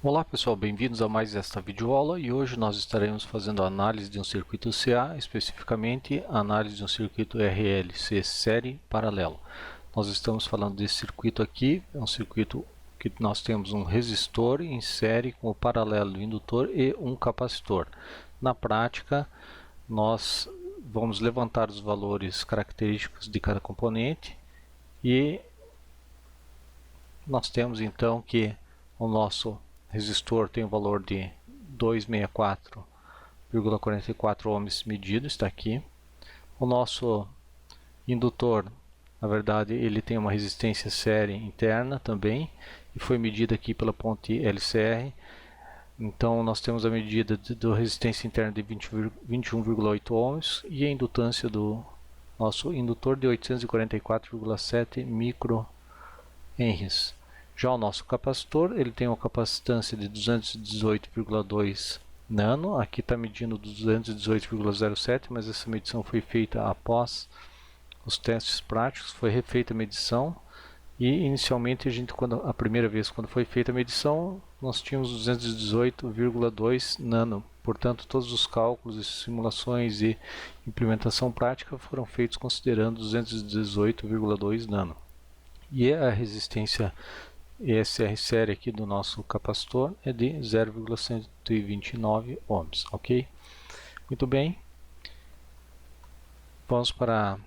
Olá pessoal, bem-vindos a mais esta videoaula e hoje nós estaremos fazendo a análise de um circuito CA, especificamente a análise de um circuito RLC série paralelo. Nós estamos falando desse circuito aqui, é um circuito que nós temos um resistor em série com o paralelo do indutor e um capacitor. Na prática, nós vamos levantar os valores característicos de cada componente e nós temos então que o nosso resistor tem o valor de 264,44 ohms medido, está aqui. O nosso indutor, na verdade, ele tem uma resistência série interna também, e foi medida aqui pela ponte LCR. Então nós temos a medida da resistência interna de 21,8 ohms e a indutância do nosso indutor de 844,7 microhenries. Já o nosso capacitor, ele tem uma capacitância de 218,2 nano, aqui está medindo 218,07, mas essa medição foi feita após os testes práticos, foi refeita a medição, e inicialmente a primeira vez quando foi feita a medição, nós tínhamos 218,2 nano, portanto todos os cálculos, simulações e implementação prática foram feitos considerando 218,2 nano. E a resistência ESR série aqui do nosso capacitor é de 0,129 ohms, ok? Muito bem. Vamos para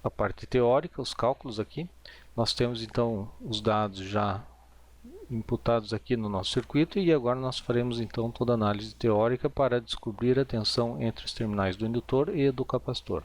a parte teórica, os cálculos aqui. Nós temos então os dados já imputados aqui no nosso circuito e agora nós faremos então toda a análise teórica para descobrir a tensão entre os terminais do indutor e do capacitor.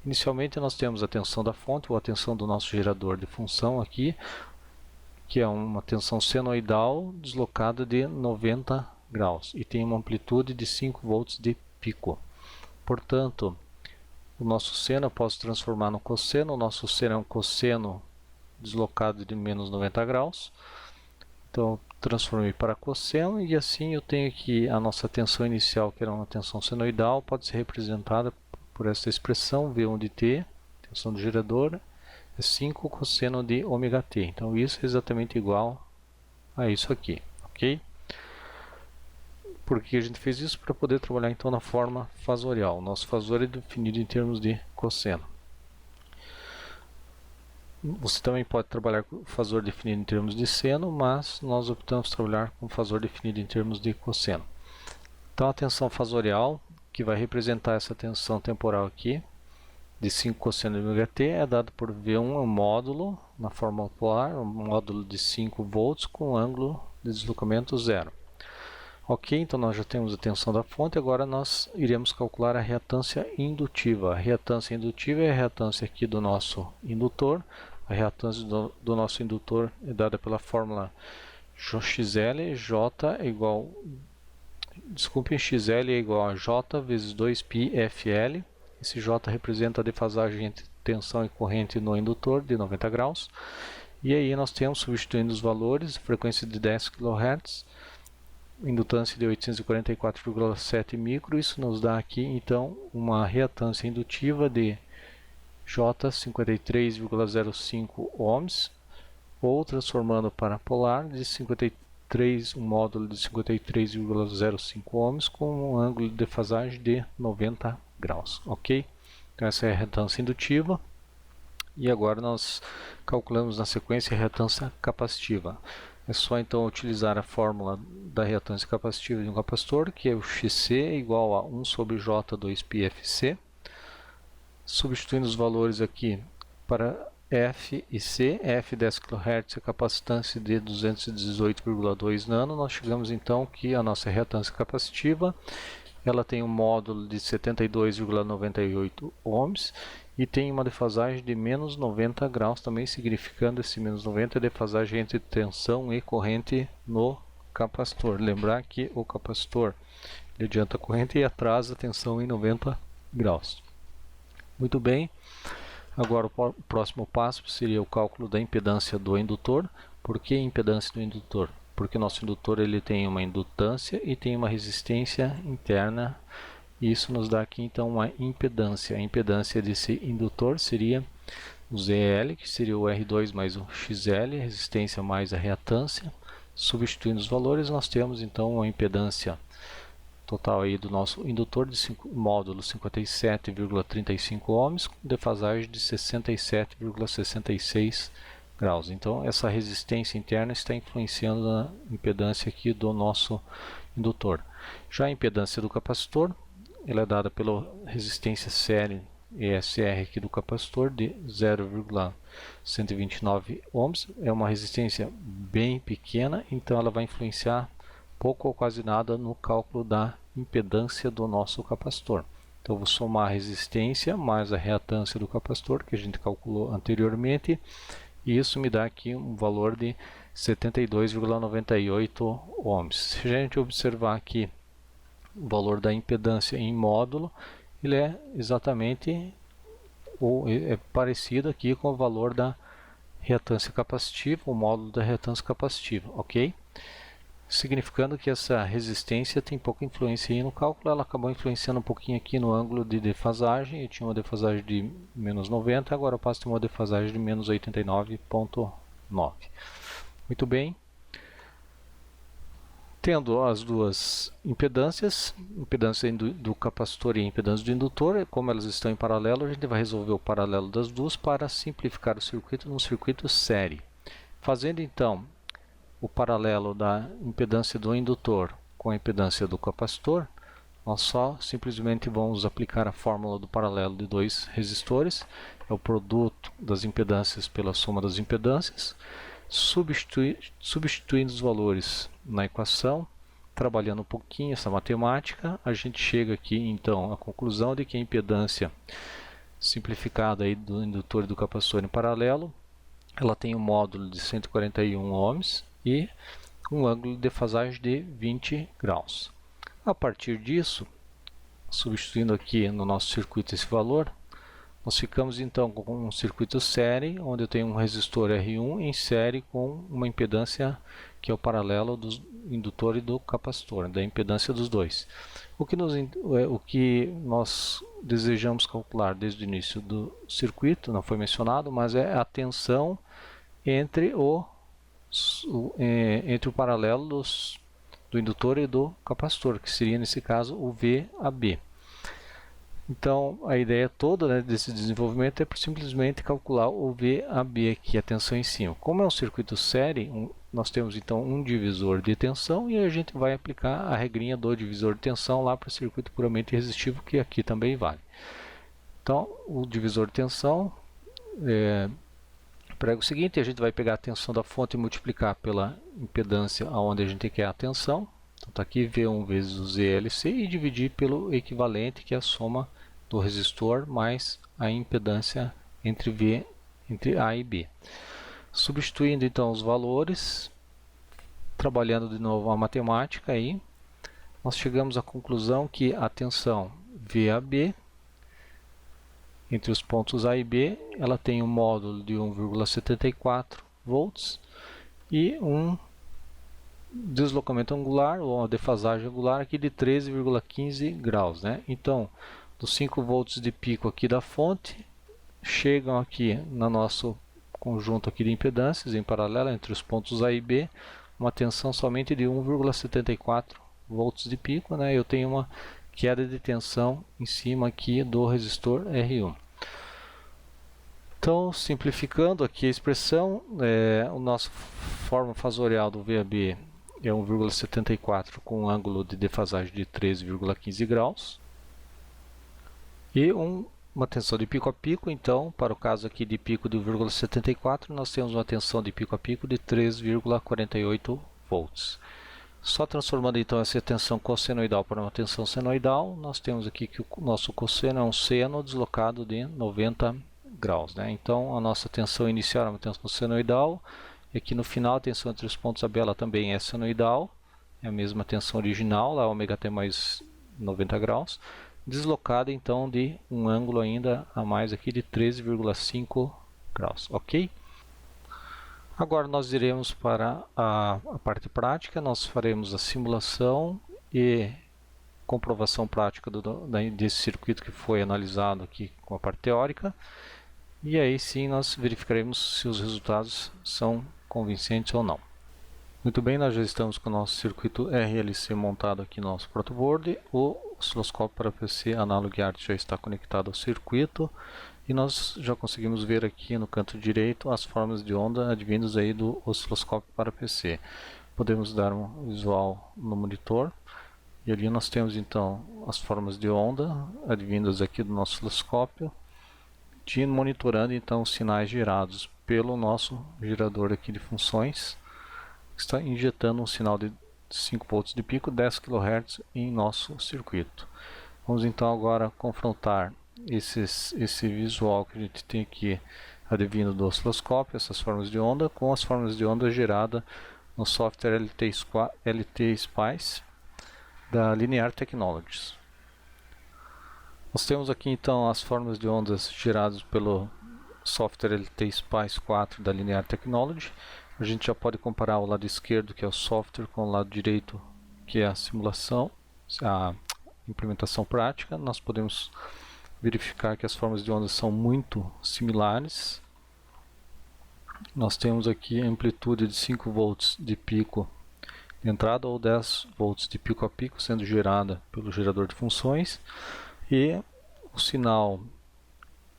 Inicialmente nós temos a tensão da fonte ou a tensão do nosso gerador de função aqui, que é uma tensão senoidal deslocada de 90 graus e tem uma amplitude de 5 volts de pico. Portanto, o nosso seno eu posso transformar no cosseno. O nosso seno é um cosseno deslocado de menos 90 graus. Então, eu transformei para cosseno e assim eu tenho que a nossa tensão inicial, que era uma tensão senoidal, pode ser representada por essa expressão V1 de T, tensão do gerador, é 5 cosseno de ômega t. Então isso é exatamente igual a isso aqui, ok? Por que a gente fez isso? Para poder trabalhar então na forma fasorial. O nosso fasor é definido em termos de cosseno. Você também pode trabalhar com o fasor definido em termos de seno, mas nós optamos por trabalhar com o fasor definido em termos de cosseno. Então a tensão fasorial, que vai representar essa tensão temporal aqui, de 5 cosseno de ômega t, é dado por V1, um módulo na forma polar, um módulo de 5 volts com ângulo de deslocamento zero. Ok, então nós já temos a tensão da fonte, agora nós iremos calcular a reatância indutiva. A reatância indutiva é a reatância aqui do nosso indutor. A reatância do nosso indutor é dada pela fórmula XL, J é igual, XL é igual a J vezes 2πfL. Esse J representa a defasagem entre tensão e corrente no indutor de 90 graus. E aí nós temos, substituindo os valores, frequência de 10 kHz, indutância de 844,7 micro, isso nos dá aqui então uma reatância indutiva de J 53,05 ohms, ou transformando para polar, de 53, um módulo de 53,05 ohms com um ângulo de defasagem de 90 graus, ok? Então essa é a reatância indutiva. E agora nós calculamos na sequência a reatância capacitiva. É só então utilizar a fórmula da reatância capacitiva de um capacitor, que é o XC igual a 1 sobre J 2πfC. Substituindo os valores aqui para F e C, F 10 kHz, a capacitância de 218,2 nano, nós chegamos então que a nossa reatância capacitiva, ela tem um módulo de 72,98 ohms e tem uma defasagem de menos 90 graus, também significando esse menos 90 a defasagem entre tensão e corrente no capacitor. Lembrar que o capacitor ele adianta a corrente e atrasa a tensão em 90 graus. Muito bem, agora o próximo passo seria o cálculo da impedância do indutor. Por que impedância do indutor? Porque o nosso indutor ele tem uma indutância e tem uma resistência interna. Isso nos dá aqui então uma impedância. A impedância desse indutor seria o ZL, que seria o R2 mais o XL, resistência mais a reatância, Substituindo os valores, nós temos então a impedância total aí do nosso indutor de módulo 57,35 ohms, com defasagem de 67,66 graus. Então, essa resistência interna está influenciando na impedância aqui do nosso indutor. Já a impedância do capacitor, ela é dada pela resistência série ESR aqui do capacitor de 0,129 ohms. É uma resistência bem pequena, então ela vai influenciar pouco ou quase nada no cálculo da impedância do nosso capacitor. Então, eu vou somar a resistência mais a reatância do capacitor, que a gente calculou anteriormente, e isso me dá aqui um valor de 72,98 ohms. Se a gente observar aqui o valor da impedância em módulo, ele é exatamente ou é parecido aqui com o valor da reatância capacitiva, o módulo da reatância capacitiva, ok? Significando que essa resistência tem pouca influência aí no cálculo. Ela acabou influenciando um pouquinho aqui no ângulo de defasagem. Eu tinha uma defasagem de menos 90, agora eu passo a ter uma defasagem de menos 89,9. Muito bem. Tendo as duas impedâncias, impedância do capacitor e a impedância do indutor, como elas estão em paralelo, a gente vai resolver o paralelo das duas para simplificar o circuito num circuito série. Fazendo então o paralelo da impedância do indutor com a impedância do capacitor, nós só simplesmente vamos aplicar a fórmula do paralelo de dois resistores, é o produto das impedâncias pela soma das impedâncias, substituindo os valores na equação, trabalhando um pouquinho essa matemática, a gente chega aqui então à conclusão de que a impedância simplificada aí do indutor e do capacitor em paralelo, ela tem um módulo de 141 ohms e um ângulo de defasagem de 20 graus. A partir disso, substituindo aqui no nosso circuito esse valor, nós ficamos então com um circuito série, onde eu tenho um resistor R1 em série com uma impedância que é o paralelo do indutor e do capacitor, da impedância dos dois. O que nós desejamos calcular desde o início do circuito, não foi mencionado, mas é a tensão entre o paralelo do indutor e do capacitor, que seria nesse caso o VAB. Então, a ideia toda, né, desse desenvolvimento é simplesmente calcular o VAB aqui, a tensão em cima. Como é um circuito série, nós temos então um divisor de tensão e a gente vai aplicar a regrinha do divisor de tensão lá para o circuito puramente resistivo, que aqui também vale. Então, o divisor de tensão prega o seguinte: a gente vai pegar a tensão da fonte e multiplicar pela impedância aonde a gente quer a tensão. Então está aqui V1 vezes o ZLC e dividir pelo equivalente, que é a soma do resistor mais a impedância entre A e B. Substituindo então os valores, trabalhando de novo a matemática aí, nós chegamos à conclusão que a tensão VAB entre os pontos A e B, ela tem um módulo de 1,74 volts e um deslocamento angular, ou uma defasagem angular aqui de 13,15 graus, né? Então, dos 5 volts de pico aqui da fonte, chegam aqui no nosso conjunto aqui de impedâncias, em paralelo entre os pontos A e B, uma tensão somente de 1,74 volts de pico, né? Eu tenho uma queda de tensão em cima aqui do resistor R1. Então, simplificando aqui a expressão, o nosso forma fasorial do VAB é 1,74 com um ângulo de defasagem de 13,15 graus. E uma tensão de pico a pico, então, para o caso aqui de pico de 1,74, nós temos uma tensão de pico a pico de 3,48 volts. Só transformando então essa tensão cossenoidal para uma tensão senoidal, nós temos aqui que o nosso cosseno é um seno deslocado de 90 graus, né? Então, a nossa tensão inicial é uma tensão senoidal, e aqui no final a tensão entre os pontos AB ela também é senoidal, é a mesma tensão original, lá ômega t mais 90 graus, deslocada então de um ângulo ainda a mais aqui de 13,5 graus, ok? Agora nós iremos para a parte prática, nós faremos a simulação e comprovação prática desse circuito que foi analisado aqui com a parte teórica, e aí sim nós verificaremos se os resultados são convincentes ou não. Muito bem, nós já estamos com o nosso circuito RLC montado aqui no nosso protoboard. O osciloscópio para PC Analog Art já está conectado ao circuito e nós já conseguimos ver aqui no canto direito as formas de onda advindas aí do osciloscópio para PC. Podemos dar um visual no monitor e ali nós temos então as formas de onda advindas aqui do nosso osciloscópio, monitorando então os sinais gerados pelo nosso gerador aqui de funções. Está injetando um sinal de 5 volts de pico, 10 kHz em nosso circuito. Vamos então agora confrontar esse visual que a gente tem aqui advindo do osciloscópio, essas formas de onda, com as formas de onda geradas no software LT Spice da Linear Technologies. Nós temos aqui então as formas de ondas geradas pelo software LT Spice 4 da Linear Technology. A gente já pode comparar o lado esquerdo, que é o software, com o lado direito, que é a simulação, a implementação prática. Nós podemos verificar que as formas de ondas são muito similares. Nós temos aqui a amplitude de 5 volts de pico de entrada ou 10 volts de pico a pico sendo gerada pelo gerador de funções, e o sinal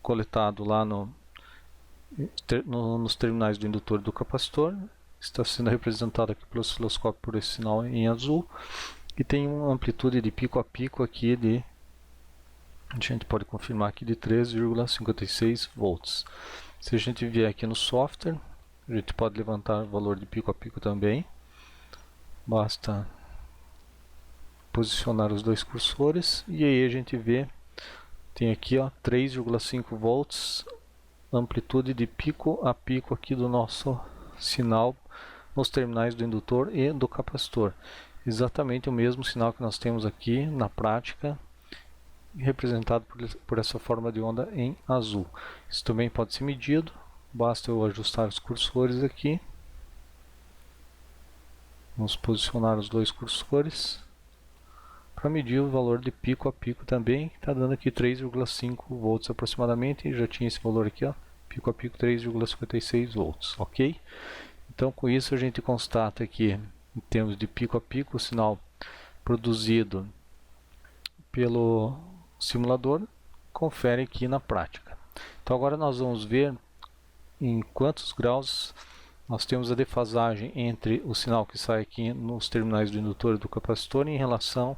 coletado lá nos terminais do indutor e do capacitor está sendo representado aqui pelo osciloscópio por esse sinal em azul, e tem uma amplitude de pico a pico aqui a gente pode confirmar aqui de 3,56 volts. Se a gente vier aqui no software, a gente pode levantar o valor de pico a pico também. Basta posicionar os dois cursores e aí a gente vê, tem aqui 3,5 volts, amplitude de pico a pico aqui do nosso sinal nos terminais do indutor e do capacitor. Exatamente o mesmo sinal que nós temos aqui na prática, representado por essa forma de onda em azul. Isso também pode ser medido, basta eu ajustar os cursores aqui. Vamos posicionar os dois cursores para medir o valor de pico a pico também, que está dando aqui 3,5 volts aproximadamente, e já tinha esse valor aqui, pico a pico 3,56 volts, ok? Então com isso a gente constata que em termos de pico a pico, o sinal produzido pelo simulador confere aqui na prática. Então agora nós vamos ver em quantos graus nós temos a defasagem entre o sinal que sai aqui nos terminais do indutor e do capacitor em relação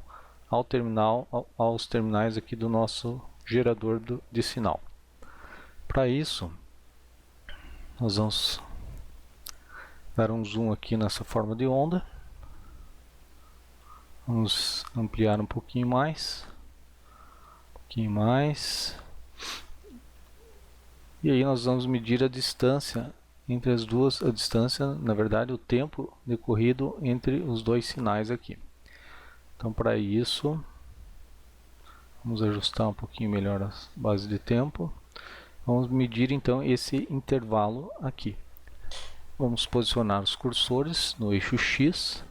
aos terminais aqui do nosso gerador de sinal. Para isso, nós vamos dar um zoom aqui nessa forma de onda. Vamos ampliar um pouquinho mais. E aí nós vamos medir a distância entre as duas, na verdade, o tempo decorrido entre os dois sinais aqui. Então, para isso, vamos ajustar um pouquinho melhor a base de tempo. Vamos medir então esse intervalo aqui. Vamos posicionar os cursores no eixo X.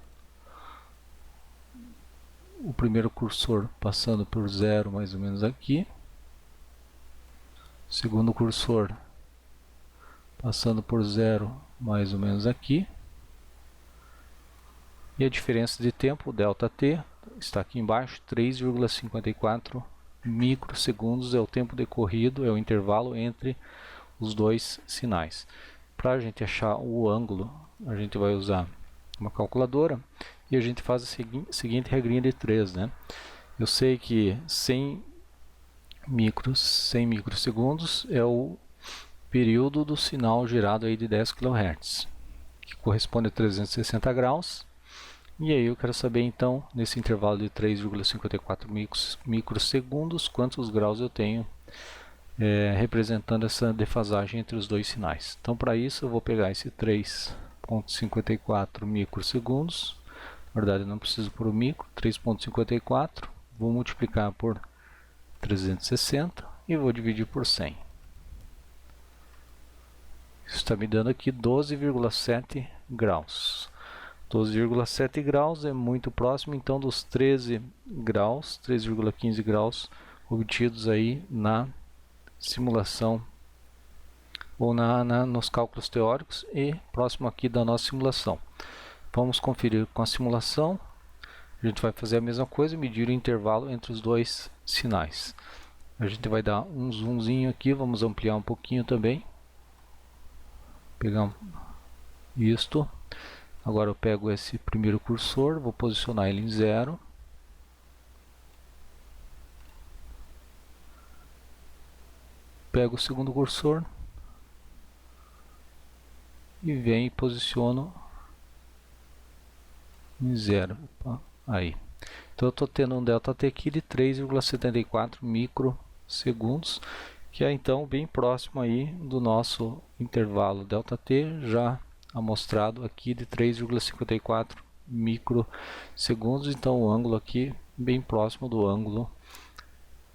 O primeiro cursor passando por 0 mais ou menos aqui. O segundo cursor passando por 0 mais ou menos aqui. E a diferença de tempo, o ΔT, está aqui embaixo, 3,54 microsegundos é o tempo decorrido, é o intervalo entre os dois sinais. Para a gente achar o ângulo, a gente vai usar uma calculadora e a gente faz a seguinte regrinha de 3, né? Eu sei que 100 microsegundos é o período do sinal gerado aí de 10 kHz, que corresponde a 360 graus. E aí eu quero saber então, nesse intervalo de 3,54 microsegundos, quantos graus eu tenho representando essa defasagem entre os dois sinais. Então para isso eu vou pegar esse 3,54 microsegundos, na verdade eu não preciso por o micro, 3,54, vou multiplicar por 360 e vou dividir por 100. Isso está me dando aqui 12,7 graus. 12,7 graus é muito próximo então dos 13 graus, 13,15 graus obtidos aí na simulação ou nos cálculos teóricos e próximo aqui da nossa simulação. Vamos conferir com a simulação. A gente vai fazer a mesma coisa, medir o intervalo entre os dois sinais. A gente vai dar um zoomzinho aqui, vamos ampliar um pouquinho também. Pegar isto. Agora eu pego esse primeiro cursor, vou posicionar ele em 0. Pego o segundo cursor e venho e posiciono em 0. Aí. Então eu estou tendo um ΔT aqui de 3,74 microsegundos, que é então bem próximo aí do nosso intervalo ΔT, já amostrado aqui de 3,54 microsegundos. Então o ângulo aqui bem próximo do ângulo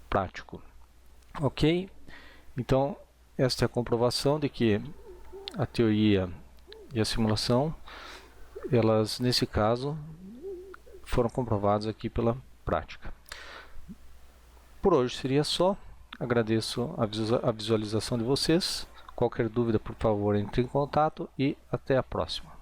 prático. Ok? Então esta é a comprovação de que a teoria e a simulação, elas nesse caso foram comprovados aqui pela prática. Por hoje seria só. Agradeço a visualização de vocês. Qualquer dúvida, por favor, entre em contato e até a próxima.